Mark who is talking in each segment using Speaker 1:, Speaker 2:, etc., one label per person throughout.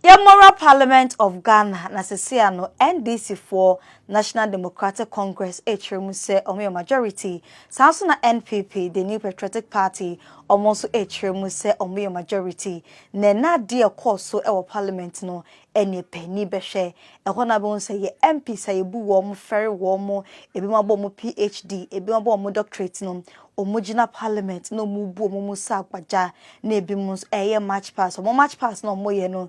Speaker 1: Moral Parliament of Ghana na sese no NDC for National Democratic Congress hremu se omo majority sanso na NPP the New Patriotic Party almost hremu se omo majority na de course e parliament no ene pani behwe ehona na be say ye MP say bu wo mo ferry wo mo ebi mabo mo PhD ebi mabo mo doctorate no omogina parliament no mu bu omo sa agbaja na ebi mu match pass omo match pass no mo ye no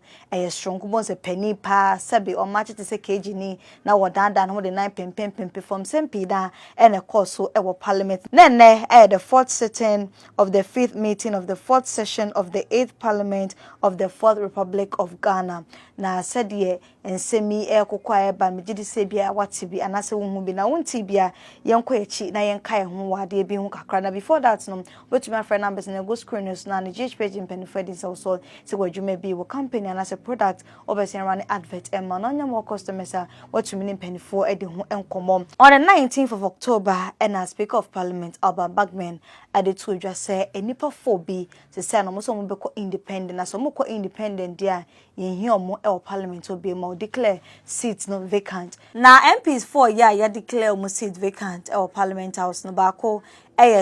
Speaker 1: strong ko say pani pa sabi o match te say kg ni na wodanda no de 9 pempem from sempi da ene course so e parliament nene the fourth sitting of the fifth meeting of the fourth session of the 8th parliament of the Fourth Republic of Ghana na said ye ensemi kokwa eba megidi se bia wati bi anase wo bi na wonti bia yenko echi na yenka ye ho wade bi hu kakra na before that no wetu my friend numbers na go screeners na GH page in penifed so se wadwuma bi wo company anase product obese run advert emma no nya more customers wetu mini penifo edi ho enkomom on the 19th of October and as Speaker of Parliament Alba Bagman added to just say enipa 4B se say no mo so mo be ko independent na so mo ko independent dia yin here mo e parliament will be more declare seats no vacant. Now MPs 4 ya declare mo seat vacant e parliament house no bako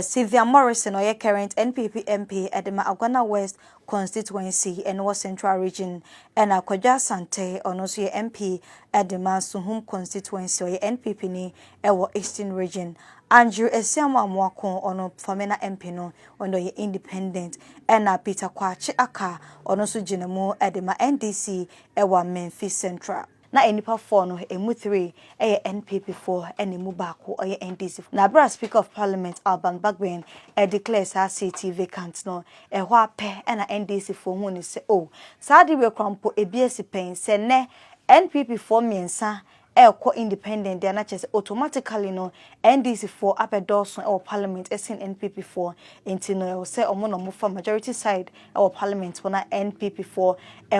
Speaker 1: Sylvia Morrison or your current NPP MP at the Agwana West constituency and was Central region and Akwaja Sante or no your MP at the Masuhum constituency or your NPP ni e Eastern region. Andrew Esiamwa Mwako ono Famena MP no ono ye independent ena Peter Kwachi Aka ono su jinemu edema NDC ewa Memphis Central. Na enipa 4 no emu 3 eye NPP 4 ene mu baako oye NDC. Na bra Speaker of Parliament Alban Bagben declares her seat vacant no ehwa ape ena NDC 4 hu ni se saadi we krampo ebiesi pen se ne NPP 4 miensa ko independent they na chese automatically no NDC 4 apedorson or parliament esin NPP 4 into no say omo no for majority side or parliament na NPP 4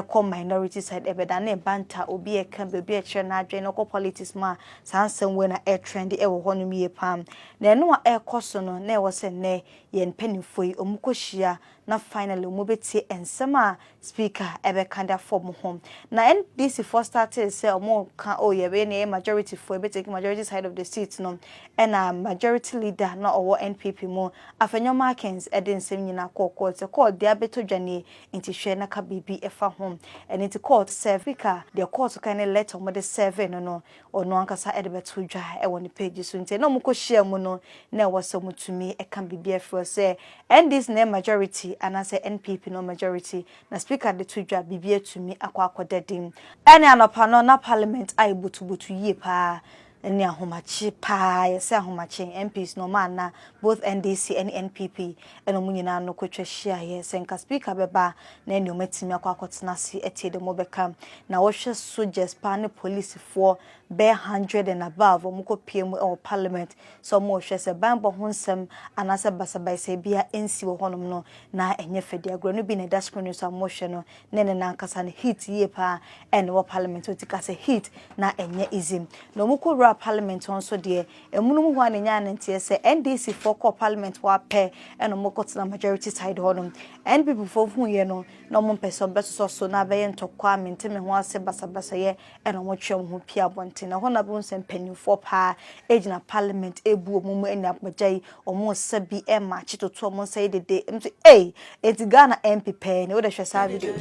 Speaker 1: ko minority side ebeda na banta obi e kan be e na adwen no politics ma sansem we na trend e wo hono mi pam na no a koso no na wo se ne ye mpanifoi omukohia na finally omobeti ensema speaker ebe kanda form home na NDC 4 started say omo kan ye na majority for be take majority side of the seats no and a majority leader na owo NPP mo afenyo markings eden nsem nyina court the court dia beto dwane inti hwe na ka bibi efa home and inti court servica the court kan let omo the 7 no ono ankasa ede beto dwa e woni page so nti na omo ko share mu no na wose mutumi e kan bibi efro say and this na majority and I say NPP no majority na speaker de to dwa bibi etumi akwakodedim ene anopa no na parliament ai butu ye pa eni ahomachi pa yesa ahomachi MPs no man na both NDC and NPP eno munyina no kwetwa hia ye senka speaker beba na eni omatimi akwakotina si etiede mobeka na wohwe soldiers pa ne police for be 100 and above omuko PM or parliament so mo hwe se banbo honsem anase basabai se bia ensi wo honom no na enye fedi agro no bi na dashcreen so mo hwe no ne nankasa ne hit ye pa ene wo parliament otika se hit na enye easy no muko ra parliament onso de emunum ho anenya anentie se NDC for core parliament wa pe eno moko tena majority side honum and people for hu ye no no mo person beso so na be ntokwa menteme ho ase basabasa ye eno mo twem ho pia bonte na ho na bo nsem penifo pa ejina parliament ebu omumu enya apajai omo sabi e ma chitoto omo say dede mti eti Ghana MP pe ne wo de hwe sa video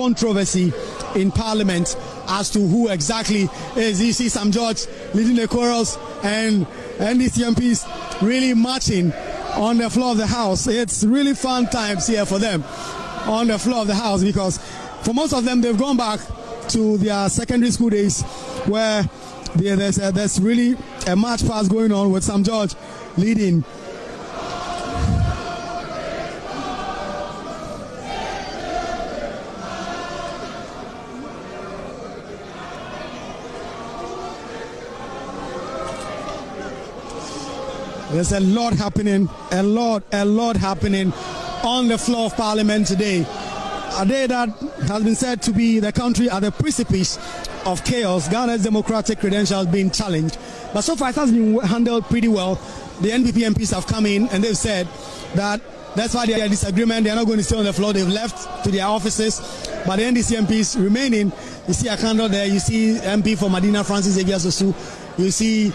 Speaker 2: controversy in Parliament as to who exactly is. You see Sam George leading the chorus and NDC MPs really marching on the floor of the House. It's really fun times here for them on the floor of the House because for most of them they've gone back to their secondary school days where there's really a march past going on with Sam George leading. There's a lot happening, a lot happening on the floor of Parliament today. A day that has been said to be the country at the precipice of chaos. Ghana's democratic credentials being challenged. But so far it has been handled pretty well. The NPP MPs have come in and they've said that that's why they are disagreement. They are not going to stay on the floor. They've left to their offices. But the NDC MPs remaining. You see a candle there. You see MP for Medina, Francis Xavier Sosu. You see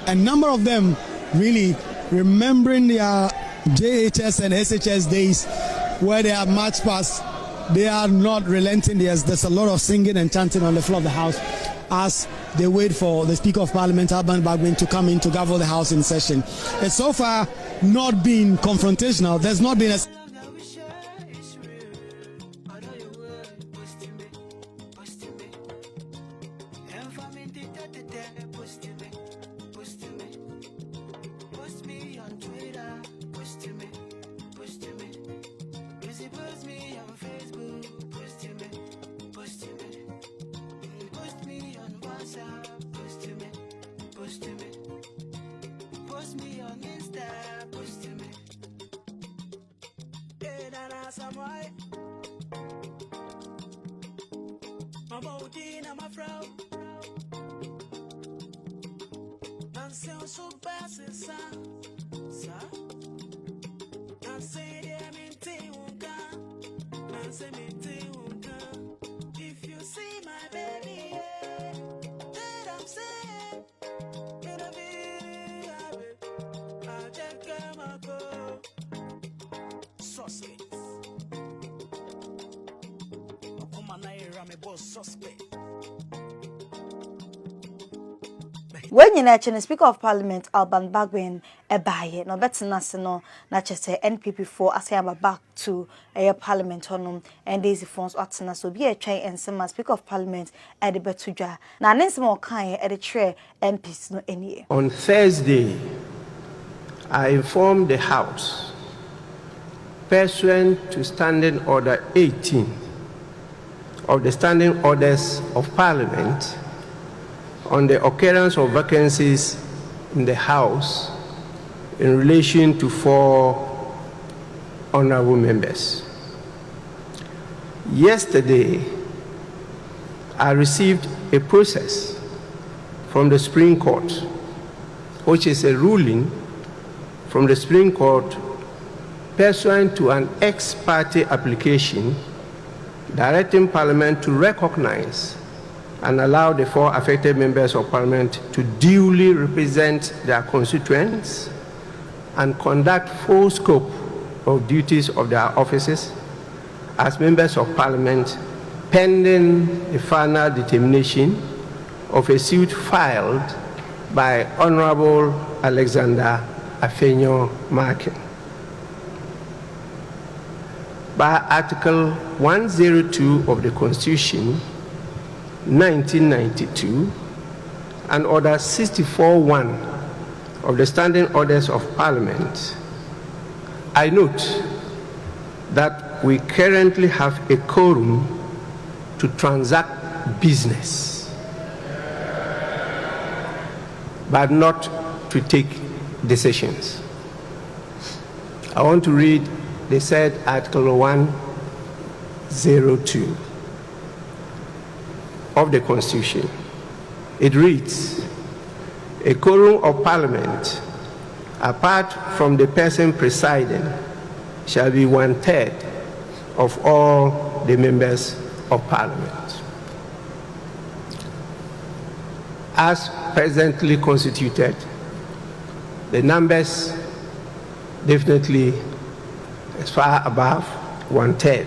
Speaker 2: a number of them really remembering their JHS and SHS days where they have marched past. They are not relenting. There's a lot of singing and chanting on the floor of the House as they wait for the Speaker of Parliament, Alban Bagbin, to come in to gavel the House in session. It's so far not been confrontational. There's not been a...
Speaker 3: If you see my baby, then I'm saying, I'll just come and go. Sausage. Suspect.
Speaker 1: When you mention the Speaker of Parliament, Alban Bagbin, a buyer, no better national, not just say NPP for as I am back to a Parliament honum, and these phones at so be a try and some Speaker of Parliament at the Betuja. Now, Nancy more kind at the tray MPs no any.
Speaker 4: On Thursday, I informed the House, pursuant to Standing Order 18 of the Standing Orders of Parliament, on the occurrence of vacancies in the House in relation to 4 honorable members. Yesterday, I received a process from the Supreme Court, which is a ruling from the Supreme Court pursuant to an ex parte application directing Parliament to recognize and allow the 4 affected members of Parliament to duly represent their constituents and conduct full scope of duties of their offices as members of Parliament pending the final determination of a suit filed by Honorable Alexander Afenyo Markin. By Article 102 of the Constitution, 1992, and Order 64.1 of the Standing Orders of Parliament, I note that we currently have a quorum to transact business, but not to take decisions. I want to read the said Article 102 of the Constitution. It reads, a quorum of Parliament, apart from the person presiding, shall be 1/3 of all the members of Parliament. As presently constituted, the numbers definitely is far above 1/3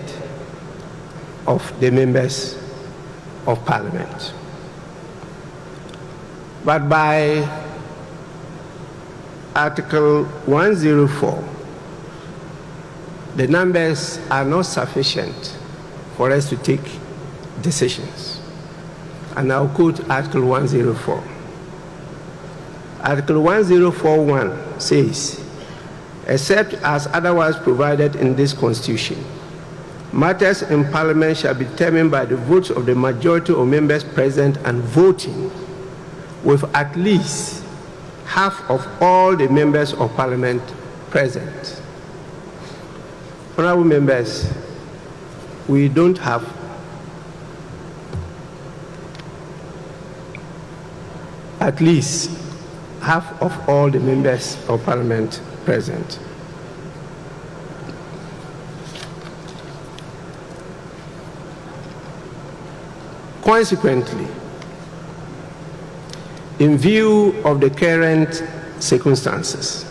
Speaker 4: of the members of Parliament. But by Article 104, the numbers are not sufficient for us to take decisions. And I'll quote Article 104. Article 104.1 says, except as otherwise provided in this Constitution, matters in Parliament shall be determined by the votes of the majority of members present and voting, with at least half of all the members of Parliament present. Honorable members, we don't have at least half of all the members of Parliament present. Consequently, in view of the current circumstances,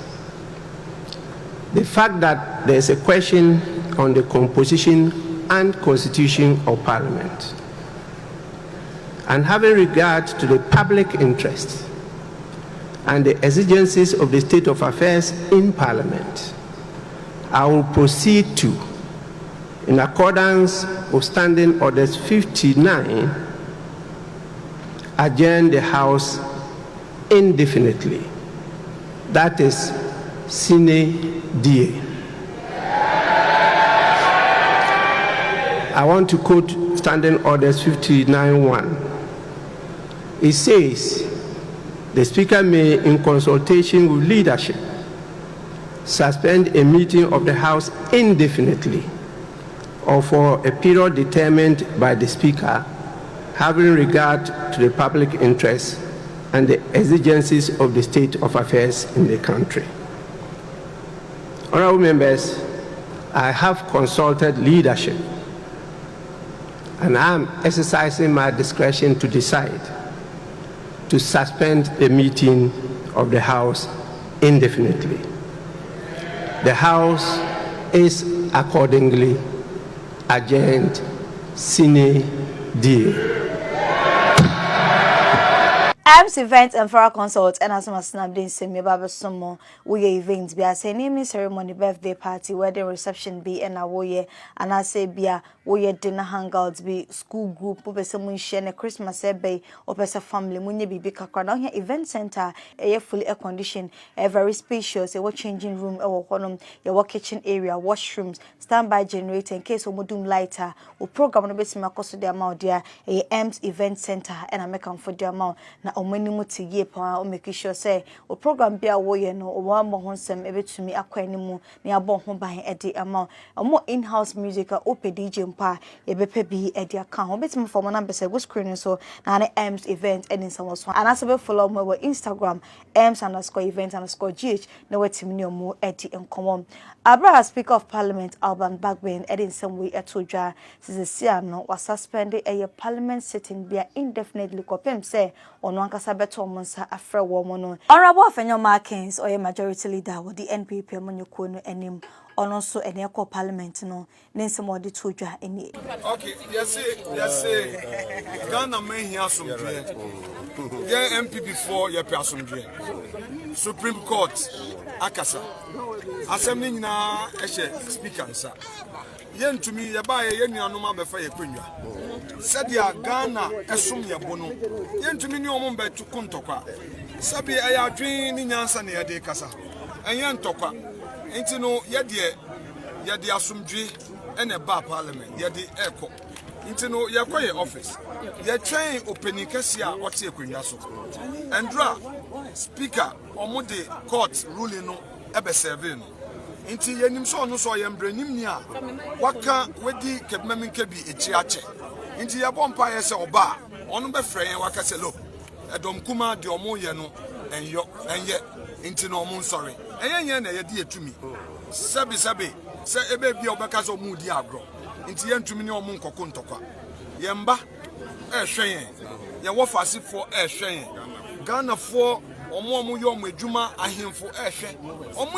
Speaker 4: the fact that there is a question on the composition and constitution of Parliament, and having regard to the public interest and the exigencies of the state of affairs in Parliament, I will proceed to, in accordance with Standing Orders 59, adjourn the House indefinitely. That is sine die. I want to quote Standing Orders 59:1. It says, the Speaker may, in consultation with leadership, suspend a meeting of the House indefinitely or for a period determined by the Speaker, having regard to the public interest and the exigencies of the state of affairs in the country. Honorable members, I have consulted leadership and I am exercising my discretion to decide to suspend the meeting of the House indefinitely. The House is accordingly adjourned sine die.
Speaker 1: AMS event and for our consult and as much snap din semi baba some we events be as naming ceremony, birthday party, wedding reception be and awoye and I say bia we dinner hangouts be school group or someone share a Christmas bay or person family munye be kakra here event center a fully air conditioned a very spacious a changing room or honum your kitchen area washrooms standby generator in case of modum lighter or program no be cost the amount there a AMS event center and I make for the amount na omani muti ye pa o make sure say o program bia wo ye no o wa mo honsem ebetumi akwa animu na abo ho ban e de amount omo in-house music o pe DJ mpa e bepe bi e de account obetumi for mo number say go screen so na na AMS event and in some so and as be follow mo Instagram AMS_event_gh na wetimi ne omo e de enkomo Abra Speaker of Parliament Alban Bagbin in some way etodwa sisi no was suspended a parliament sitting bia indefinitely kopem say ono ankasa beto monsa afre wo mo no Honorable Afenyo Markins or a majority leader with the NPP amonyoko no enim ono so ene ekọ parliament no nensem odi todwa eni
Speaker 5: okay yes Ghana men here some yeah MPP for your person Supreme Court akasa assembly nyina ehye speaker nsa yentumi ye ba ye nuanom abefa ye kwenwa sadia Ghana esum ye bono yentumi ni omom betu kuntokwa sabi aya adwen ni nyansa na ye de kasa enye ntokwa enti no ye de asumdwe ene ba parliament ye de eko enti no ye koye office ye train opening kesi a ote ekwenwa so endra speaker omude court ruling no ebe serve no inti yenim so no so yembranim ni a waka wedi kebmem kebi echi ache inti ye bompa ye se oba onu be frɛ yen waka se lo edom kuma de omo ye no enye inti no omo sorry enye na ye de etumi sabi se ebe bia obeka so mu di agro inti ye ntumi ni omo nkoko ntokwa yemba ehwe yen ye wo fasifo ehwe yen Ghana for omo yo mo adwuma ahemfo ehwe omo